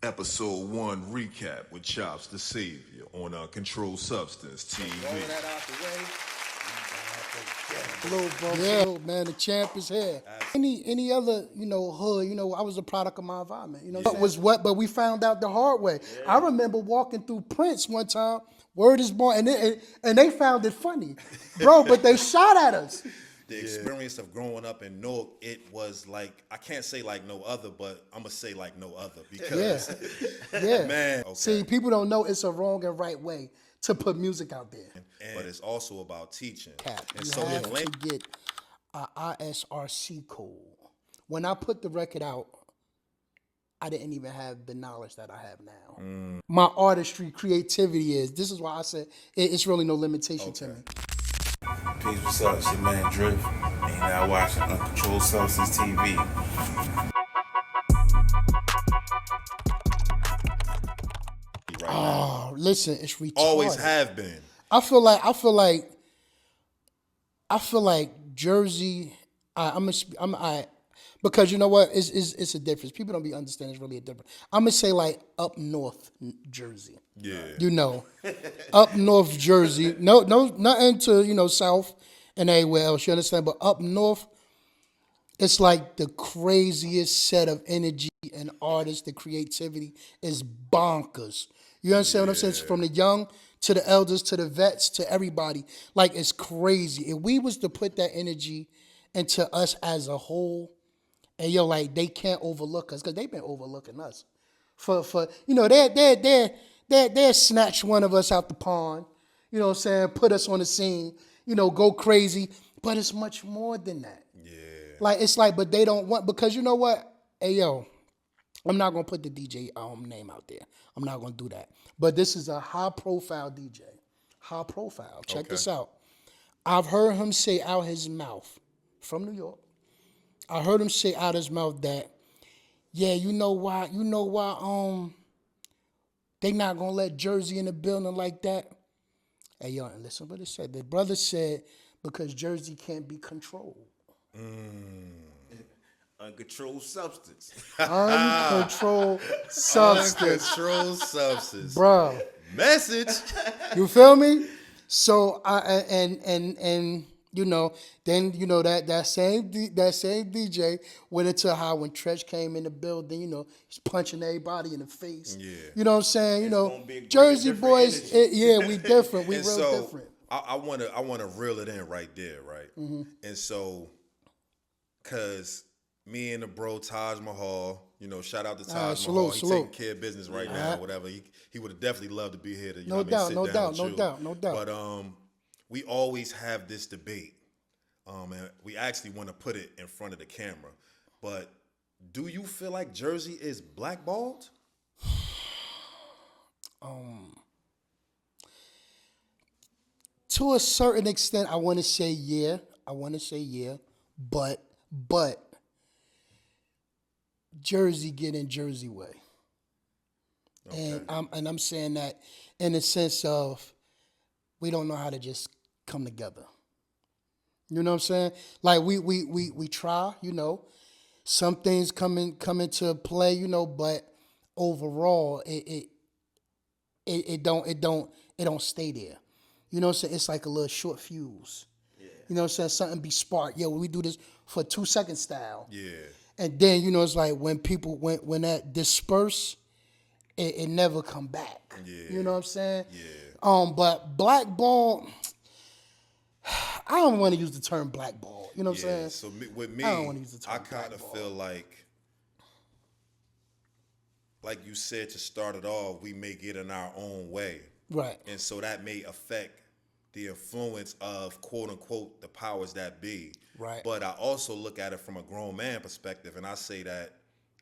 Episode 1 recap with Chops the Savior on Controlled Substance TV. Rolling that out the way. Hello, bro. Yeah, hello, man. The champ is here. Any other, hood, I was a product of my environment. It was what, but we found out the hard way. Yeah. I remember walking through Prince one time, word is born, and they found it funny. Bro, but they shot at us. The experience of growing up in Newark, it was like, I can't say like no other, but I'm going to say like no other because, man. Okay. See, people don't know it's a wrong and right way to put music out there. But it's also about teaching. And you so have to get a ISRC code. When I put the record out, I didn't even have the knowledge that I have now. My artistry, creativity this is why I said it's really no limitation to me. Peace, what's up? It's your man Drift, and you're now watching UnKontrolled Substance TV. Oh, listen, it's retarded. Always have been. I feel like Jersey. Because you know what? It's a difference. People don't be understanding. It's really a difference. I'm gonna say like up north Jersey. Yeah. Up north Jersey. No, nothing to south and anywhere else. You understand? But up north, it's like the craziest set of energy and artists. The creativity is bonkers. You understand what I'm saying? It's from the young to the elders to the vets to everybody. Like it's crazy. If we was to put that energy into us as a whole. And like they can't overlook us because they've been overlooking us. For they snatch one of us out the pond, you know what I'm saying, put us on the scene, go crazy. But it's much more than that. Yeah. Like it's like, but they don't want because you know what? Hey yo, I'm not gonna put the DJ name out there. I'm not gonna do that. But this is a high profile DJ. High profile. Check this out. I've heard him say out his mouth from New York. I heard him say out his mouth that, you know why, they not gonna let Jersey in the building like that. Hey, yo, and listen what it said. The brother said, because Jersey can't be controlled. Uncontrolled substance. Uncontrolled substance. Uncontrolled substance. Bro. Message. You feel me? So, then that same DJ went into how when Treach came in the building, he's punching everybody in the face. Yeah. You know what I'm saying? Jersey boys, we different. We real different. I wanna reel it in right there, right? Mm-hmm. And so, cause me and the bro Taj Mahal, shout out to Taj Mahal. He's taking care of business right now, whatever. He would have definitely loved to be here to no doubt. But we always have this debate. And we actually want to put it in front of the camera. But do you feel like Jersey is blackballed? To a certain extent, I want to say yeah. But Jersey get in Jersey way. Okay. And I'm saying that in the sense of we don't know how to just come together. You know what I'm saying? Like we try, some things come into play, but overall it don't stay there. You know what I'm saying? It's like a little short fuse. Yeah. You know what I'm saying? Something be sparked. We do this for 2 second style. Yeah. And then, it's like when people when that disperse, it never come back. Yeah. You know what I'm saying? Yeah. But blackball, I don't want to use the term blackball. You know what I'm saying? So with me, I don't want to use the term I kind of feel like you said to start it off, we may get in our own way. Right. And so that may affect the influence of quote unquote the powers that be. Right. But I also look at it from a grown man perspective, and I say that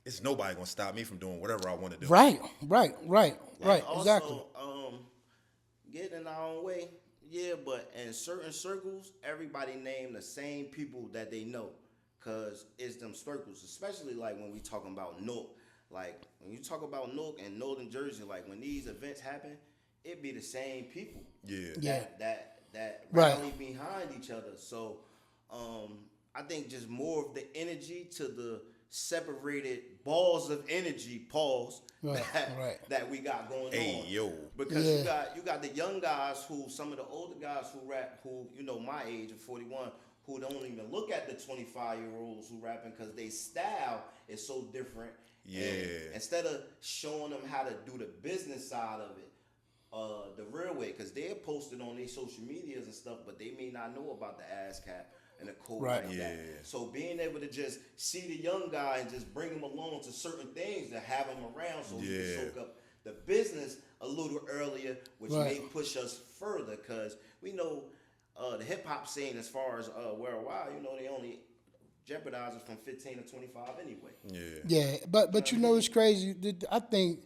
it's nobody gonna stop me from doing whatever I want to do. Right. Also, exactly. Getting in our own way, but in certain circles, everybody name the same people that they know, cause it's them circles. Especially like when we talking about Newark, like when you talk about Newark and Northern Jersey, like when these events happen, it be the same people. That rally behind each other. So, I think just more of the energy to the separated balls of energy, pause, Right, that, right. that we got going on. Hey, yo. Because Yeah. you got the young guys who, some of the older guys who rap, who, you know, my age of 41, who don't even look at the 25-year-olds who rapping because they style is so different. Yeah. And instead of showing them how to do the business side of it, the real way, because they're posted on their social medias and stuff, but they may not know about the ASCAP and the code Right. like that. So being able to just see the young guy and just bring him along to certain things to have him around so he can soak up the business a little earlier, which may push us further, because we know the hip hop scene as far as worldwide, you know, they only jeopardize it from 15 to 25 anyway. Yeah, but you know it's crazy. I think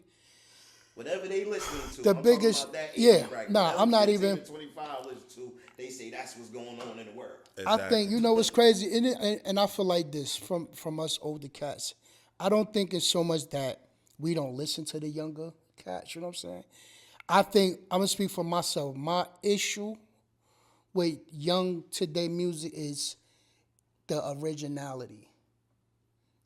Whatever they listening to, The I'm biggest- talking about that yeah, age bracket. nah, Whatever I'm not 15 even- to 25 listen to, they say that's what's going on in the world. I think you know what's crazy, and I feel like this from us older cats. I don't think it's so much that we don't listen to the younger cats. You know what I'm saying? I think I'm gonna speak for myself. My issue with young today music is the originality.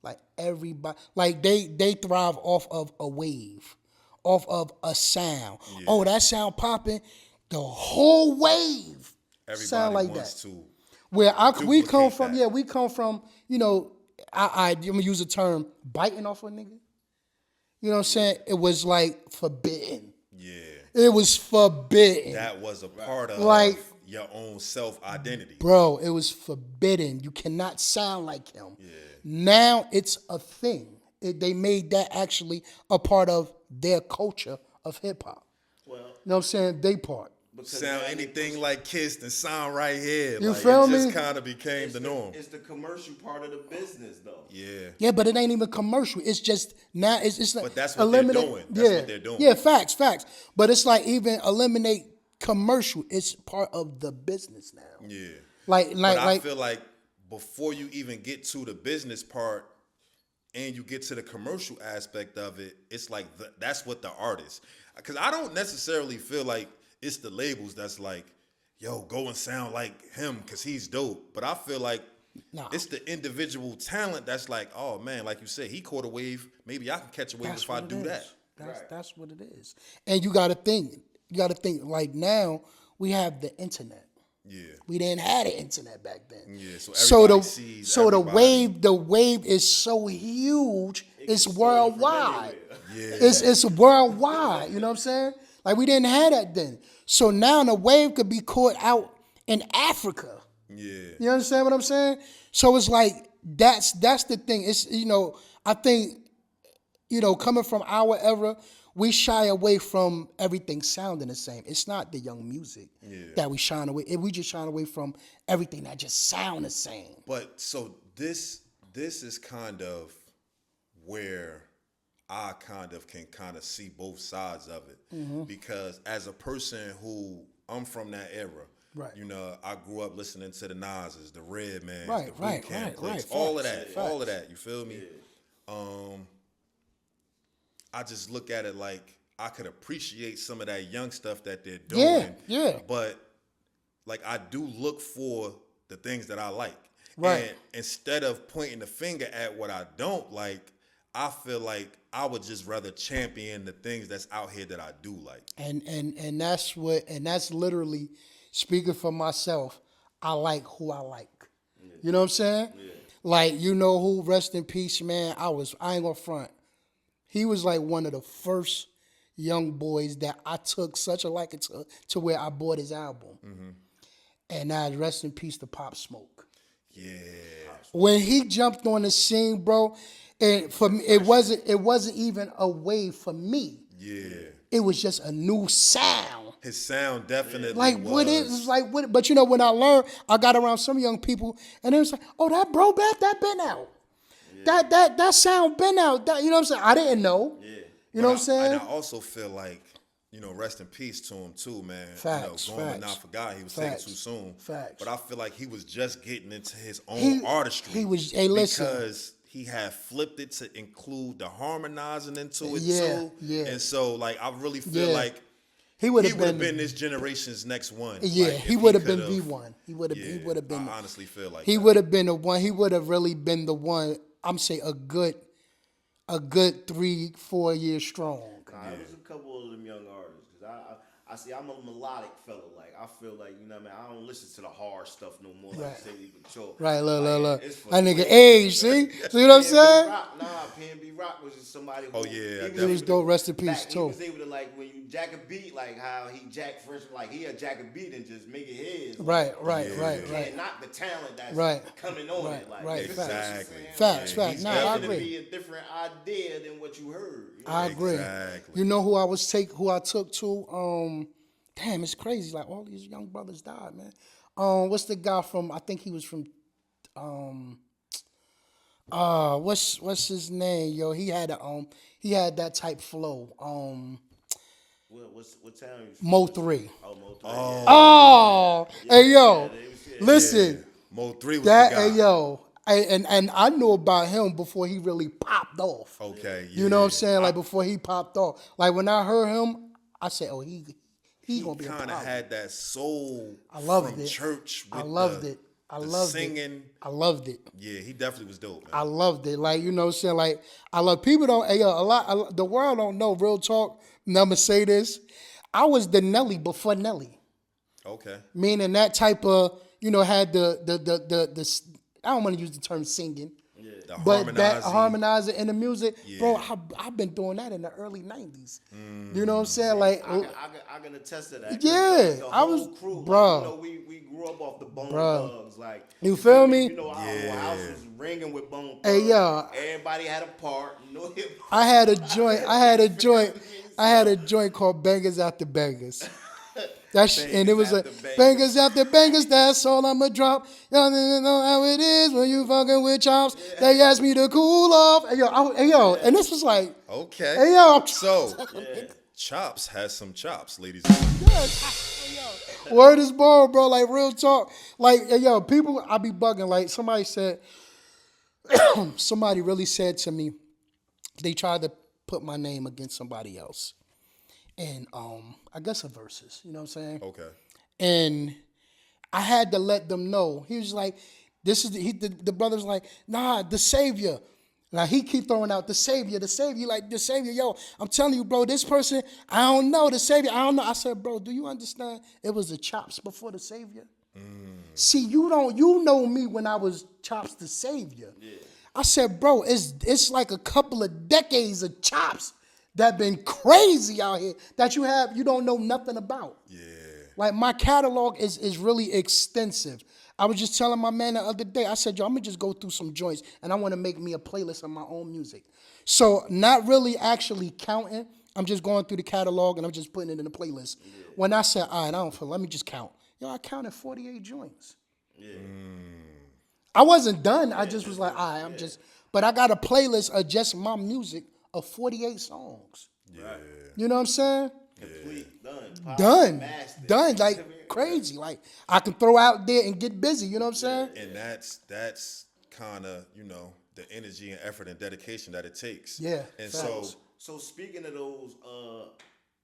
Like everybody, like they thrive off of a wave, off of a sound. Oh, that sound popping, the whole wave Everybody sound like wants that. to. Where we come duplicate from, that. we come from, you know, I'm gonna use the term biting off a nigga. You know what I'm saying? It was like forbidden. Yeah. It was forbidden. That was a part of Like- your own self-identity. Bro, it was forbidden. You cannot sound like him. Now it's a thing. They made that actually a part of their culture of hip hop. Well, You know what I'm saying? They part. because Sound now they anything push- like Kiss and sound right here. You like, feel it me? just kind of became it's the norm. It's the commercial part of the business, though. Yeah. Yeah, but it ain't even commercial. It's just now it's like But that's what they're eliminate. doing. That's what they're doing. Yeah, facts. But it's like even eliminate commercial. It's part of the business now. Yeah. Like But I like feel like before you even get to the business part and you get to the commercial aspect of it, it's like that's what the artist. Because I don't necessarily feel like it's the labels that's like, yo, go and sound like him because he's dope. But I feel like Nah. it's the individual talent that's like, oh man, like you said, he caught a wave. Maybe I can catch a wave if I what it do is. that. That's what it is. And you got to think. Like now we have the internet. Yeah. We didn't have the internet back then. Yeah, so So everybody sees everybody. the wave is so huge. It's worldwide. Yeah. It's worldwide. You know what I'm saying? Like we didn't have that then. So now the wave could be caught out in Africa. Yeah. You understand what I'm saying? So it's like that's the thing. It's I think coming from our era, we shy away from everything sounding the same. It's not the young music that we shine away. We just shine away from everything that just sound the same. But so this is kind of where I can see both sides of it. Because as a person who I'm from that era, Right. I grew up listening to the Nas's, the Redmans, Right, the right, Boot Camp right, Clicks, right. all of Facts, that, all of that. You feel me? I just look at it like I could appreciate some of that young stuff that they're doing. Yeah. But like I do look for the things that I like. Right. And instead of pointing the finger at what I don't like, I feel like I would just rather champion the things that's out here that I do like. And that's literally speaking for myself. I like who I like. You know what I'm saying? Yeah. Like who, rest in peace, man. I ain't gonna front. He was like one of the first young boys that I took such a liking to where I bought his album. And now rest in peace to Pop Smoke. Yeah. When he jumped on the scene, bro, and for me, it wasn't even a wave for me. Yeah. It was just a new sound. His sound definitely Like was. what is like what? But when I learned, I got around some young people, and it was like, oh, that bro, that been out. Yeah. That sound been out. That, you know what I'm saying? I didn't know. Yeah. You know what I'm saying? And I also feel like, rest in peace to him too, man. Facts, Going but facts. not forgot. He was Facts, taken too soon. facts. But I feel like he was just getting into his own artistry. He was. Hey, listen. Because he had flipped it to include the harmonizing into it Yeah, too. yeah. And so, like, I really feel Yeah. like He would he have would have been. been this generation's next one. Yeah, Like, he if would have been could've- V1. He would have. Yeah, He would have been. I honestly feel like He that. would have been the one. He would have really been the one. I'm saying a good a good 3-4 years strong. Nah, it was a couple of them young artists. Cause I see, I'm a melodic fella. Like, I feel like, you know what I mean? I don't listen to the hard stuff no more. Like, say we control. Right, look. It's for That nigga real. age, see? See what I'm saying? PNB Rock was just somebody who. Oh, yeah, He was dope, rest in peace, He too. was able to, like, when you jack a beat, like how he jack Fresh, like he a jack a beat and just make it his. Right. And not the talent that's coming on it. Like, Right. you know what I'm Exactly. saying? Facts. It's Nah, I definitely agree. be a different idea than what you heard. You know? I agree. Exactly. You know who I took to? Damn, it's crazy. Like all these young brothers died, man. What's the guy from? I think he was from. What's his name? Yo, he had that type flow. What town you from? Mo 3. Oh, Mo 3. Oh, hey yo, listen. Mo 3 was That the guy. hey yo, and I knew about him before he really popped off. Okay, You know what I'm yeah. saying? Like before he popped off. Like when I heard him, I said, "Oh, he gonna be a Kind of problem." had that soul loved from it. church. With I loved the, it. I the loved singing. it. I loved it. Yeah, he definitely was dope, man. I loved it. Like, you know what I'm saying? Like, I love people don't, hey, yo, the world don't know, real talk. And I'm going to say this. I was the Nelly before Nelly. Okay. Meaning that type of, you know, had the I don't want to use the term singing. The But that harmonizing. harmonizer in the music, bro, I've been doing that in the early 90s. You know what I'm saying? Like, I can attest to that. Yeah, the I whole was- crew, bruh. Like, you know, we grew up off the Bone Bruh. Thugs. Like, You feel me? You know, our whole house was ringing with Bone Thugs. Hey, yo. Everybody had a part. You know, I had a joint called Bangers After Bangers. And it was a bangers after bangers, that's all I'ma drop. Y'all know how it is when you fucking with chops. They asked me to cool off. Hey yo, and this was like, Okay. hey yo, So, Chops has some chops, ladies and gentlemen. word is born, bro. Like real talk. Like hey, yo, people, I be bugging. Like somebody really said to me, they tried to put my name against somebody else. And I guess a Verzuz, you know what I'm saying? Okay. And I had to let them know. He was like, "This is the brother's like, nah, the savior." Now he keep throwing out the savior, like the savior. Yo, I'm telling you, bro, this person, I don't know the savior. I don't know. I said, bro, do you understand? It was the Chops before the savior. See, you know me when I was Chops the savior. Yeah. I said, bro, it's like a couple of decades of Chops that been crazy out here that you don't know nothing about. Yeah. Like my catalog is really extensive. I was just telling my man the other day, I said, yo, I'm gonna just go through some joints and I wanna make me a playlist of my own music. So not really actually counting, I'm just going through the catalog and I'm just putting it in the playlist. Yeah. When I said, all right, let me just count. Yo, I counted 48 joints. Yeah. I wasn't done. I just was like, all right, but I got a playlist of just my music of 48 songs. Yeah. You know what I'm saying? Complete, Done, like crazy. Like I can throw out there and get busy. You know what I'm saying? And that's kind of, you know, the energy and effort and dedication that it takes. Yeah. And facts. So speaking of those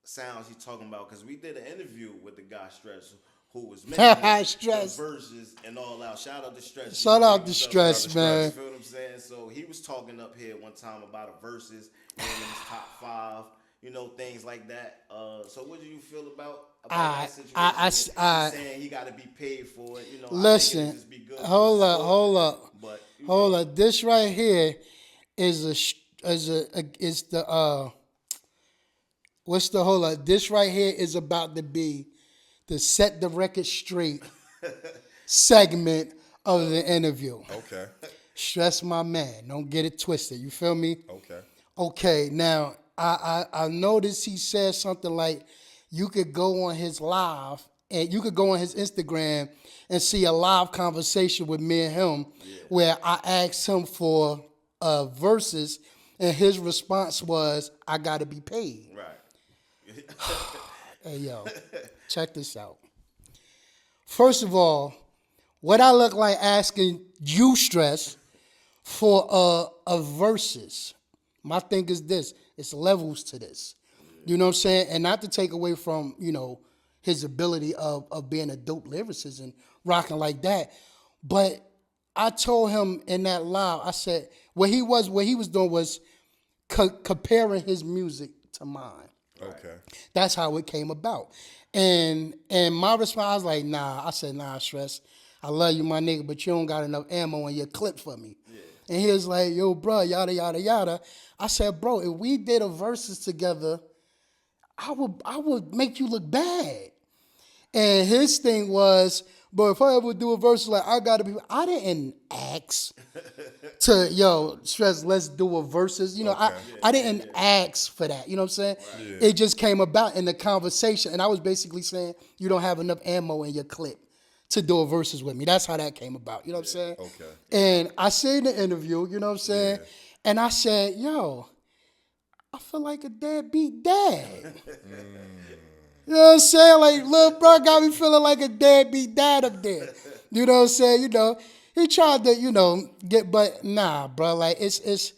sounds he's talking about, because we did an interview with the guy Stress, who was mentioning Stress. the verses and all out. Shout out to Stress. Shout out to Stress, man. You feel what I'm saying? So he was talking up here one time about a verses in his top 5, you know, things like that. So what do you feel about that situation? He's saying he got to be paid for it. You know, listen, I think it just be good hold up. But Hold up. This right here is this right here is about to be the set the record straight segment of the interview. Okay. Stress my man. Don't get it twisted. You feel me? Okay. Okay. Now, I noticed he said something like you could go on his live and you could go on his Instagram and see a live conversation with me and him where I asked him for verses and his response was, I got to be paid. right. Hey, yo, check this out. First of all, what I look like asking you, Stress, for a verses. My thing is this. It's levels to this. You know what I'm saying? And not to take away from, you know, his ability of being a dope lyricist and rocking like that. But I told him in that live, I said, what he was doing was comparing his music to mine. Okay. That's how it came about. And my response, I was like, nah. I said, nah, Stress. I love you, my nigga, but you don't got enough ammo in your clip for me. Yeah. And he was like, yo, bro, yada, yada, yada. I said, bro, if we did a versus together, I would make you look bad. And his thing was, but if I ever do a verse, like, I didn't ask to, yo, Stress, let's do a versus. You know, I didn't ask for that. You know what I'm saying? Right. Yeah. It just came about in the conversation. And I was basically saying, you don't have enough ammo in your clip to do a versus with me. That's how that came about. You know what I'm saying? Okay. And I said in the interview, you know what I'm saying? Yeah. And I said, yo, I feel like a deadbeat dad. You know what I'm saying? Like, little bro got me feeling like a deadbeat dad up there. You know what I'm saying? You know, he tried to, you know, but nah, bro. Like, it's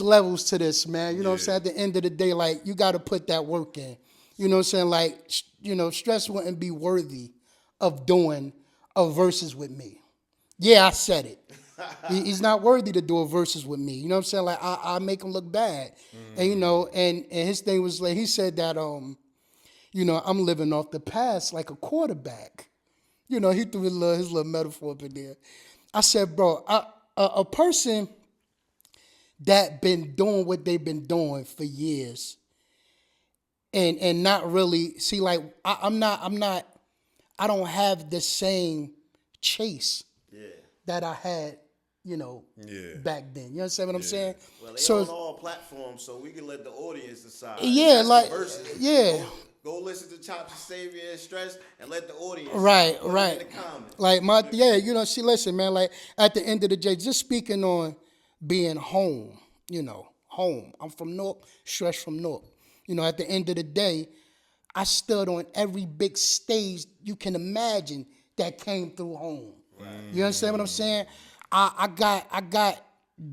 levels to this, man. You know what I'm saying? At the end of the day, like, you got to put that work in. You know what I'm saying? Like, you know, Stress wouldn't be worthy of doing a versus with me. Yeah, I said it. He's not worthy to do a versus with me. You know what I'm saying? Like, I make him look bad. And, you know, and his thing was like, he said that, you know, I'm living off the past like a quarterback. You know, he threw his little metaphor up in there. I said, bro, a person that been doing what they've been doing for years and not really, see, like, I don't have the same chase that I had, you know, back then. You understand what I'm saying? Well, they on all platforms, so we can let the audience decide. Yeah, like, Go listen to Chops and Savior and Stress and let the audience right. in the comments. Like you know, see, listen, man, like at the end of the day, just speaking on being home, you know, home. I'm from Newark, Stress from Newark. You know, at the end of the day, I stood on every big stage you can imagine that came through home. Right. You understand what I'm saying? I got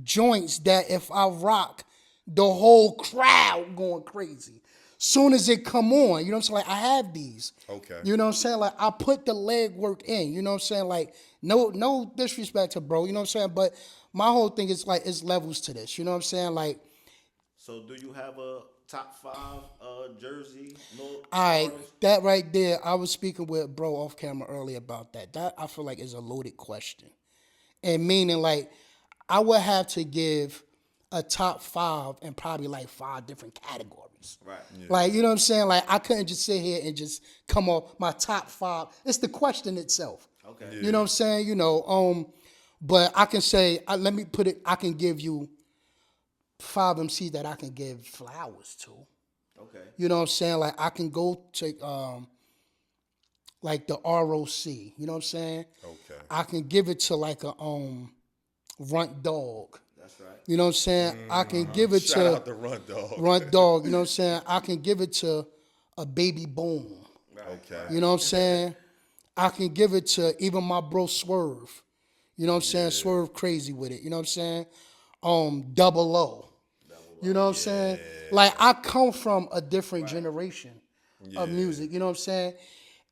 joints that if I rock, the whole crowd going crazy. Soon as it come on, you know what I'm saying? Like, I have these. Okay. You know what I'm saying? Like, I put the leg work in. You know what I'm saying? Like, no disrespect to bro. You know what I'm saying? But my whole thing is like, it's levels to this. You know what I'm saying? Like. So do you have a top 5 Jersey? All right, that right there. I was speaking with bro off camera earlier about that. That I feel like is a loaded question, and meaning like I would have to give a top 5 and probably like 5 different categories. Right. Yeah. Like, you know what I'm saying? Like, I couldn't just sit here and just come off my top 5. It's the question itself. Okay. Yeah. You know what I'm saying? You know, but I can say, let me put it, I can give you 5 MCs that I can give flowers to. Okay. You know what I'm saying? Like, I can go to, like the ROC. You know what I'm saying? Okay. I can give it to like a, Runt Dog. That's right. You know what I'm saying? I can give it to shout out the Runt Dog. Runt Dog, you know what I'm saying? I can give it to a Baby Boom. Okay. You know what I'm saying? I can give it to even my bro Swerve. You know what I'm saying? Swerve crazy with it. You know what I'm saying? Double O. You know what I'm saying? Like, I come from a different generation of music. You know what I'm saying?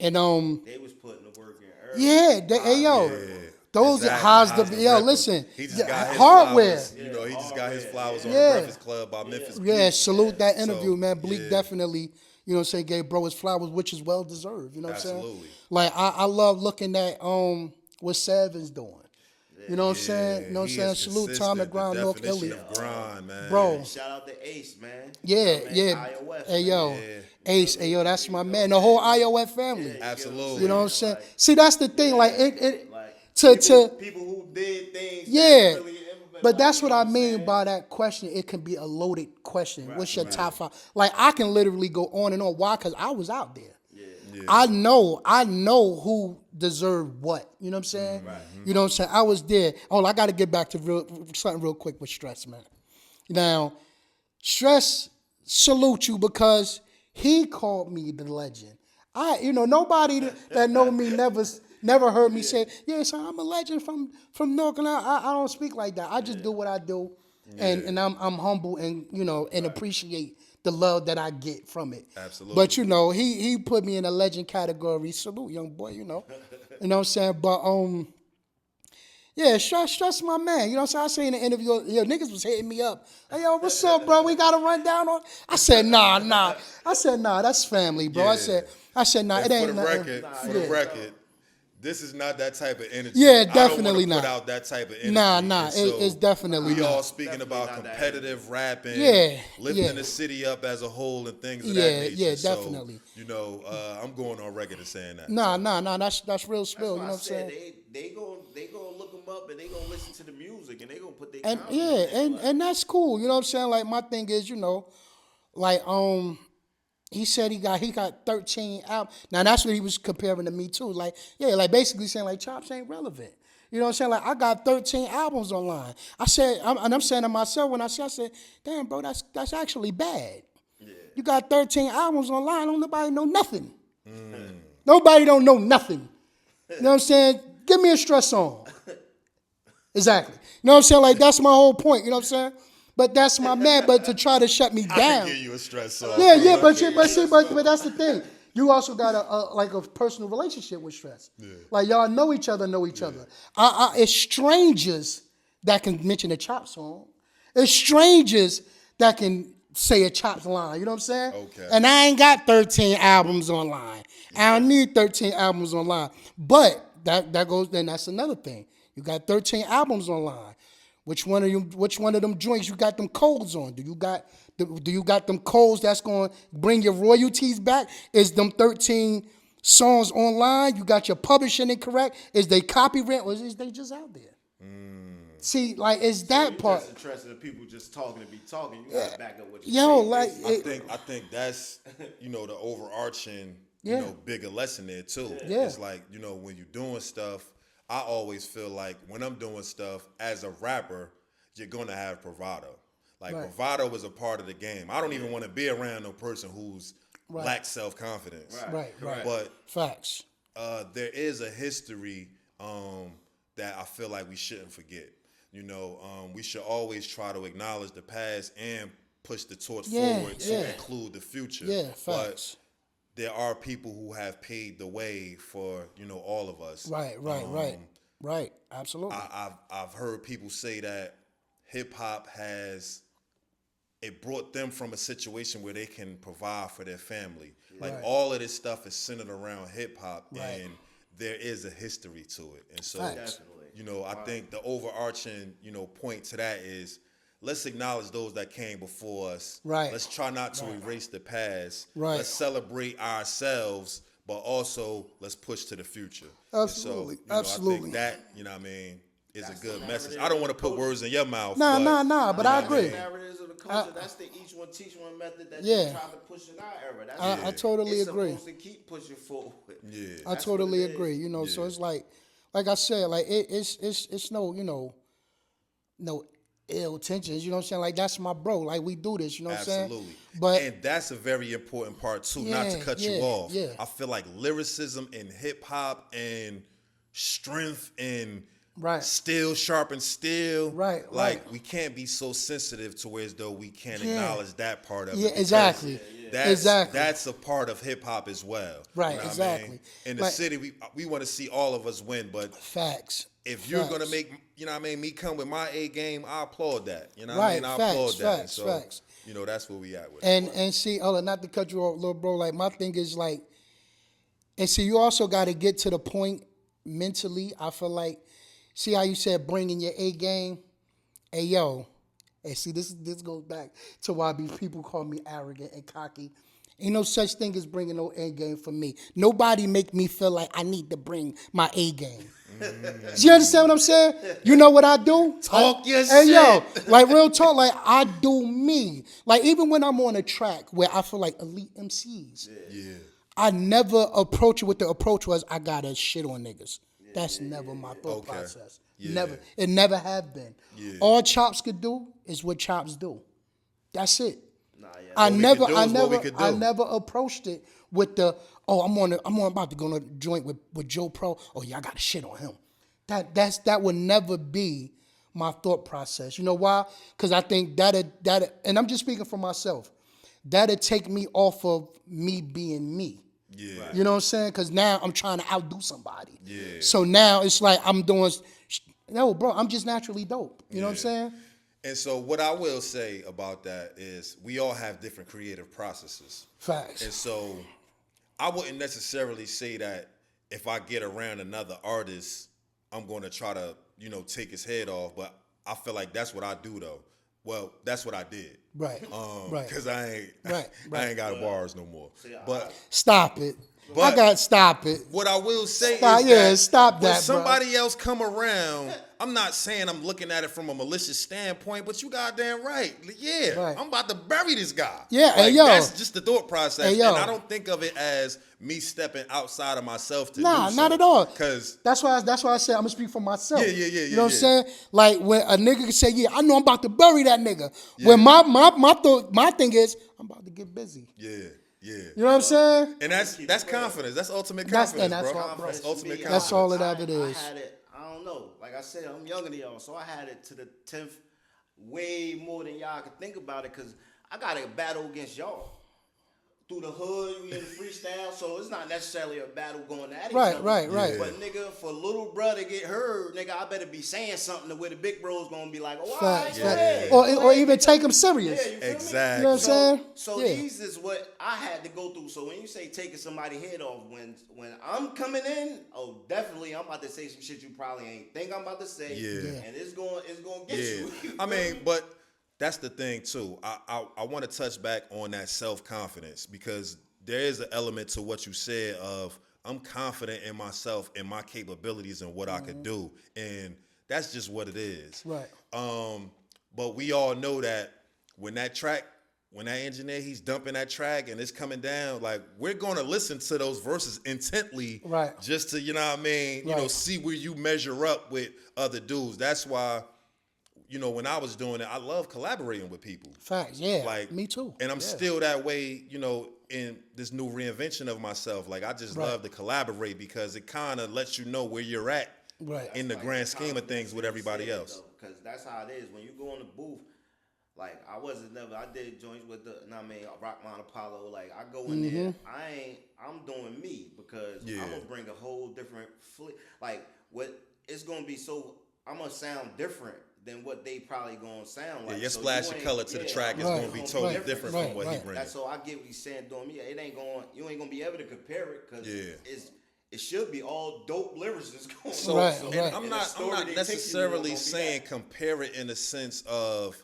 And they was putting the work in early. Those listen, he just got his hardware. Flowers, you know, he just got his flowers on the Breakfast Club by Memphis Bleak. Yeah, salute that interview, man. Bleak definitely, you know what I'm saying, gave bro his flowers, which is well deserved. You know what I'm saying? Like, I love looking at what Savin's doing. You know what I'm saying? You know what I'm saying? Salute Tom the Grind, North Illy. Grind, man. Bro. Shout out to Ace, man. IOF, hey, yo. Ace, hey, yo, that's my man. The whole IOF family. Absolutely. You know what I'm saying? See, that's the thing. Like, people who did things. Yeah. But that's what I mean by that question. It can be a loaded question. Right, what's your top 5? Like, I can literally go on and on. Why? Because I was out there. Yeah. I know who deserved what. You know what I'm saying? Right. You know what I'm saying? I was there. Oh, I got to get back to something real quick with Stress, man. Now, Stress, salute you because he called me the legend. Nobody that know me never heard me say, yeah, so I'm a legend from Newark, and I don't speak like that. I just do what I do, and I'm humble and, you know, and appreciate the love that I get from it. Absolutely. But, you know, he put me in a legend category. Salute, young boy, you know. You know what I'm saying? But, Yeah, stress my man. You know what I'm saying? I seen the interview, yo, niggas was hitting me up. Hey, yo, what's up, bro? We got to run down on. I said, nah. I said, nah, that's family, bro. Yeah. I said, nah, And it ain't for the nothing. record, this is not that type of energy. Yeah, I definitely don't want to not. put out that type of energy. Nah, And so it's definitely we not. all speaking Definitely about not that competitive rapping, Yeah, lifting yeah. the city up as a whole and things of Yeah, that nature. yeah, So, definitely. you know, I'm going on record as saying that. Nah, So, that's real spill. You know what I'm That's why I saying? said they gonna look them up and they gonna listen to the music and they gonna put their And comments yeah, in there. and that's cool. You know what I'm saying? Like my thing is, you know, like he said he got 13 albums. Now that's what he was comparing to me too. Like, yeah, like basically saying like Chops ain't relevant. You know what I'm saying? Like I got 13 albums online. I said, I'm saying to myself when I said, damn, bro, that's actually bad. Yeah. You got 13 albums online. Don't nobody know nothing. Nobody don't know nothing. You know what I'm saying? Give me a stress song. Exactly. You know what I'm saying? Like that's my whole point. You know what I'm saying? But that's my man. But to try to shut me I down. can give you a stress song. Yeah, but that's the thing. You also got a personal relationship with stress. Yeah. Like y'all know each other. It's strangers that can mention a Chop song. It's strangers that can say a Chops line. You know what I'm saying? Okay. And I ain't got 13 albums online. I don't need 13 albums online. But that goes. Then that's another thing. You got 13 albums online. Which one of them joints you got them codes on? Do you got them codes that's going to bring your royalties back? Is them 13 songs online? You got your publishing incorrect? Is they copyright or is they just out there? See, like, is that part? Just interested in people just talking to be talking. You gotta back up what you Yo, say. like, I think that's, you know, the overarching, Yeah. you know, bigger lesson there too. Yeah. It's like, you know, when you're doing stuff, I always feel like when I'm doing stuff as a rapper, you're gonna have bravado. Like Right. bravado is a part of the game. I don't even want to be around no person who's lacks self-confidence. right. But Facts. there is a history that I feel like we shouldn't forget. You know, we should always try to acknowledge the past and push the torch forward to include the future. Yeah, But facts. there are people who have paved the way for, you know, all of us. Right. Absolutely. I've heard people say that hip hop it brought them from a situation where they can provide for their family. Like all of this stuff is centered around hip hop, and there is a history to it. And so, Facts. you know, I think the overarching, you know, point to that is let's acknowledge those that came before us. Right. Let's try not to erase the past. Right. Let's celebrate ourselves, but also let's push to the future. Absolutely. And so, I Absolutely. think that, you know what I mean, is a good message. I don't want to put words in your mouth. Nah, but I you know what agree. mean? Narratives of the culture. That's the each one teach one method that Yeah. they try to push in our era. That's I totally it's agree. supposed to keep pushing forward. Yeah. I totally agree. You know, so it's like I said, like it's no, you know, no ill intentions. You know what I'm saying? Like that's my bro. Like we do this. You know what I'm saying? Absolutely. But and that's a very important part too, not to cut you off. Yeah. I feel like lyricism and hip hop and strength and steel sharpen steel. Right, Like we can't be so sensitive to where as though we can't acknowledge that part of it. Yeah, because exactly. That's a part of hip hop as well. Right, You know what I exactly. mean? In the Like- city, we want to see all of us win, but facts. if you're Facts. gonna make, you know what I mean, me come with my A game, I applaud that. You know what Right, I mean? I facts, applaud that. facts, So, facts. you know, that's where we at with it. And see, not to cut you off, little bro. Like my thing is like, and see, you also got to get to the point mentally. I feel like, see how you said bringing your A game. Hey yo, and see this goes back to why these people call me arrogant and cocky. Ain't no such thing as bringing no A game for me. Nobody make me feel like I need to bring my A game. Do you understand what I'm saying? You know what I do? Talk your Hey, yo, shit. like real talk, like I do me. Like even when I'm on a track where I feel like elite MCs, I never approach it with the approach was I gotta shit on niggas. That's never my thought process. Yeah. Never. It never have been. Yeah. All Chops could do is what Chops do. That's it. What we could do is what we could do. I never approached it with the I'm about to go on a joint with Joe Pro. Oh yeah, I got to shit on him. That would never be my thought process. You know why? Because I think that and I'm just speaking for myself. That'd take me off of me being me. Yeah. You know what I'm saying? Because now I'm trying to outdo somebody. Yeah. So now it's like I'm doing, No, bro, I'm just naturally dope. You know what I'm saying? And so what I will say about that is we all have different creative processes. Facts. And so I wouldn't necessarily say that if I get around another artist, I'm going to try to, take his head off. But I feel like that's what I do, though. Well, that's what I did. Right. Right. Because I ain't got bars no more. But stop it. But stop it. What I will say stop, is yeah, that stop when that, somebody else come around, I'm not saying I'm looking at it from a malicious standpoint, but you goddamn right. Yeah, right. I'm about to bury this guy. Yeah, like, that's just the thought process. And I don't think of it as me stepping outside of myself to do so. Not at all. Because that's why I said I'm gonna speak for myself. Yeah. You know what I'm saying? Like when a nigga can say, "Yeah, I know I'm about to bury that nigga." Yeah. When my thing is, I'm about to get busy. Yeah. You know what I'm saying? And that's confidence. That's ultimate confidence, bro. That's ultimate confidence. That's all it ever is. I had it, I don't know. Like I said, I'm younger than y'all, so I had it to the 10th way more than y'all could think about it, because I got a battle against y'all. Through the hood, we in freestyle, so it's not necessarily a battle going at each other. Right. But nigga, for little brother get heard, nigga, I better be saying something to where the big bro's gonna be like, oh, all right, or even take them serious. Yeah, exactly. You know what I'm saying? So these is what I had to go through. So when you say taking somebody's head off, when I'm coming in, definitely I'm about to say some shit you probably ain't think I'm about to say. Yeah. And it's gonna get you. I mean, but that's the thing too. I want to touch back on that self-confidence, because there is an element to what you said of I'm confident in myself and my capabilities and what I could do. And that's just what it is. Right. But we all know that when that engineer, he's dumping that track and it's coming down, like, we're going to listen to those verses intently. Right. Just to, you know what I mean? Right. See where you measure up with other dudes. That's why, when I was doing it, I love collaborating with people. Facts, yeah. Like, me too. And I'm still that way, in this new reinvention of myself. Like, I just love to collaborate, because it kind of lets you know where you're at in the grand scheme of things with everybody else. Because that's how it is. When you go in the booth, like, I did joints with Rockmont Apollo. Like, I go in there, I'm doing me, because I'm going to bring a whole different like, it's going to be I'm going to sound different than what they probably gonna sound like. Yeah, your splash of color to the track is gonna be totally different from what he brings. That's so I get what he's saying doing me. It ain't going. You ain't gonna be able to compare it, because it should be all dope lyricists going. And I'm not necessarily saying compare it in the sense of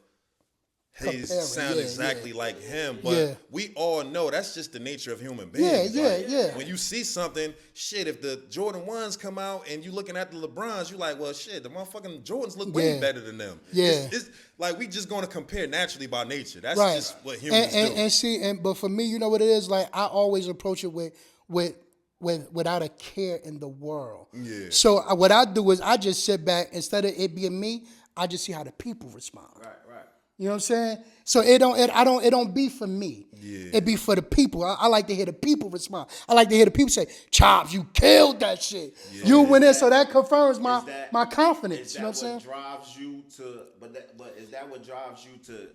his sound exactly like him, but we all know that's just the nature of human beings. Yeah. When you see something, shit, if the Jordan 1s come out and you looking at the LeBrons, you like, well, shit, the motherfucking Jordans look way better than them. Yeah. It's like we just going to compare naturally by nature. That's just what humans do. But for me, you know what it is? Like, I always approach it without a care in the world. Yeah. So what I do is I just sit back, instead of it being me, I just see how the people respond. Right. You know what I'm saying? So it don't be for me. Yeah. It be for the people. I like to hear the people respond. I like to hear the people say, "Chops, you killed that shit. Yeah. You went in." So that confirms my confidence. You know what I'm saying? Drives you to, but is that what drives you to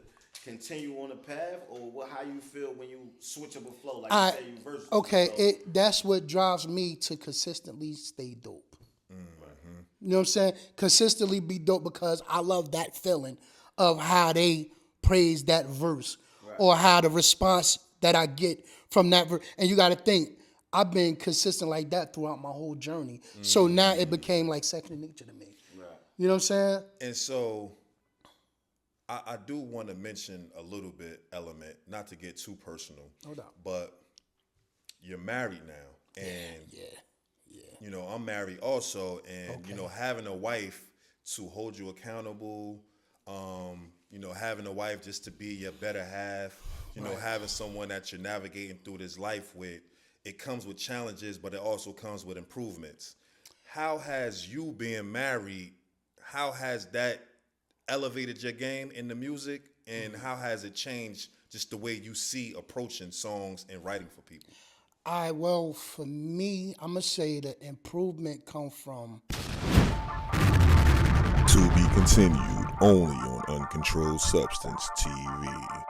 continue on the path, or how you feel when you switch up a flow? Like you say, you verse. Okay, that's what drives me to consistently stay dope. Mm-hmm. You know what I'm saying? Consistently be dope, because I love that feeling of how they praise that verse, or how the response that I get from that verse. And you got to think, I've been consistent like that throughout my whole journey. Mm-hmm. So now it became like second nature to me. Right. You know what I'm saying? And so I do want to mention a little bit element, not to get too personal, no doubt, but you're married now. And I'm married also. And, having a wife to hold you accountable, having a wife just to be your better half, having someone that you're navigating through this life with, it comes with challenges, but it also comes with improvements. How has you being married, how has that elevated your game in the music, and how has it changed just the way you see approaching songs and writing for people? Well, for me, I'm going to say the improvement come from... To be continued only on Uncontrolled Substance TV.